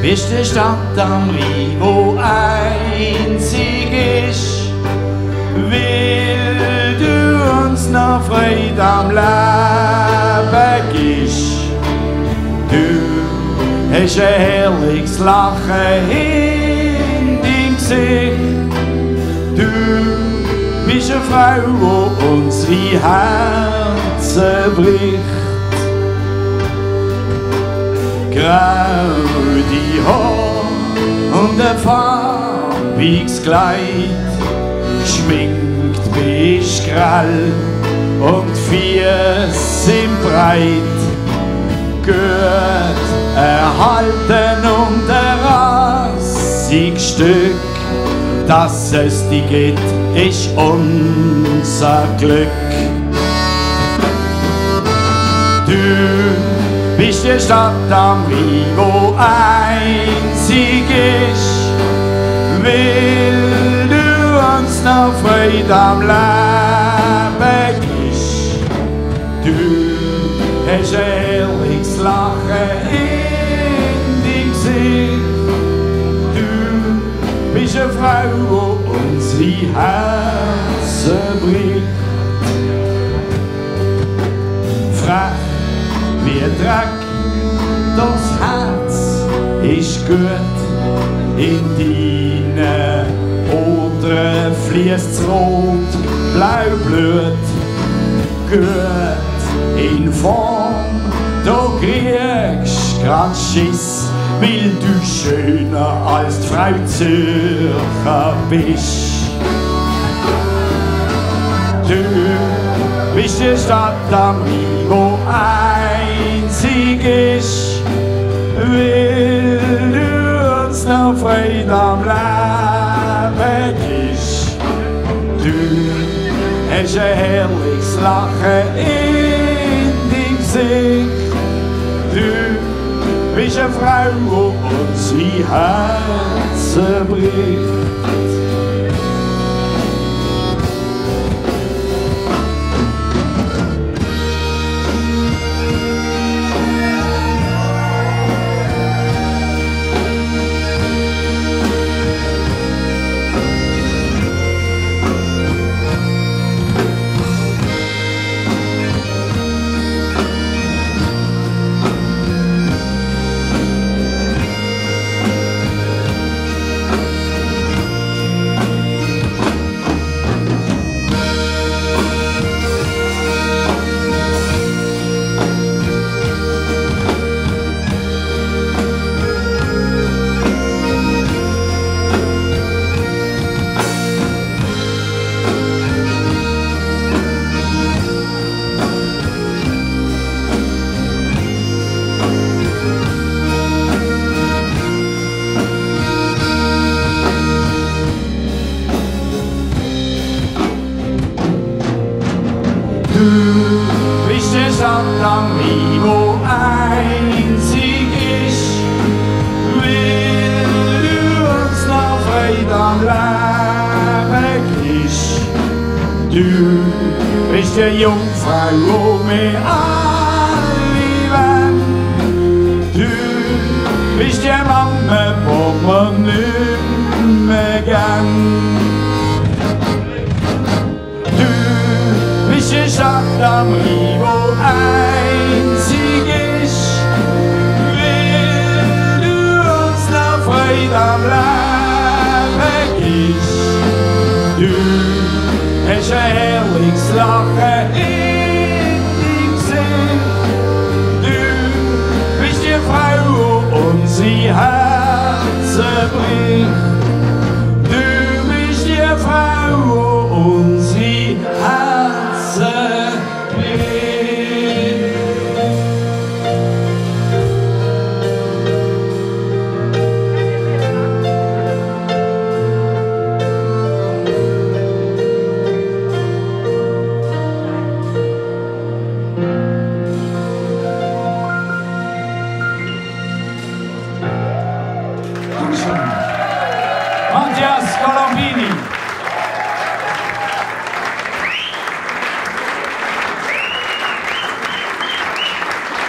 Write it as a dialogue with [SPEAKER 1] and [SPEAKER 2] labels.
[SPEAKER 1] Bist die Stadt am Rhein, wo einzig ist, weil du uns noch Freude am Leben gibst. Du hast ein herrliches Lachen in deinem Gesicht. Du bist eine Frau, die unsere Herzen bricht. Grau die Haare und ein farbiges Kleid, geschminkt bist grell und Fies sind breit, gut erhalten und ein rassig Stück, dass es die gibt, ist unser Glück. Du bist die Stadt am Rhein, wo einzig ist, weil du uns noch Freude am Leben gibst. Du hast ein herrliches Lachen in deinem Gesicht. Du bist eine Frau, die unsere Herzen bricht. Frech wie Dreck, das Herz ist gut, in deinen Odern fließt's rot, blau Blut. Gut in Form, du kriegst grad Schiss, weil du schöner als die Frau Zürcher bist. Du bist die Stadt am Rhein, wo einzig ist, weil du uns noch Freude am Leben gibst. Du hast ein herrliches Lachen in deinem Gesicht. Du bist eine Frau, die unsere Herzen bricht. Du bist die Stadt am Rhein, wo einzig ist, weil du uns noch Freude am Leben gibst. Du bist die Jungfrau, die wir alle lieben. Du bist die Mama, die wir nicht mehr gern. Die Stadt am Rhein, wo einzig ist, weil du uns noch Freude am Leben gibst. Du hast ein herrliches Lachen in deinem Gesicht. Du bist die Frau, die unsere Herzen bricht.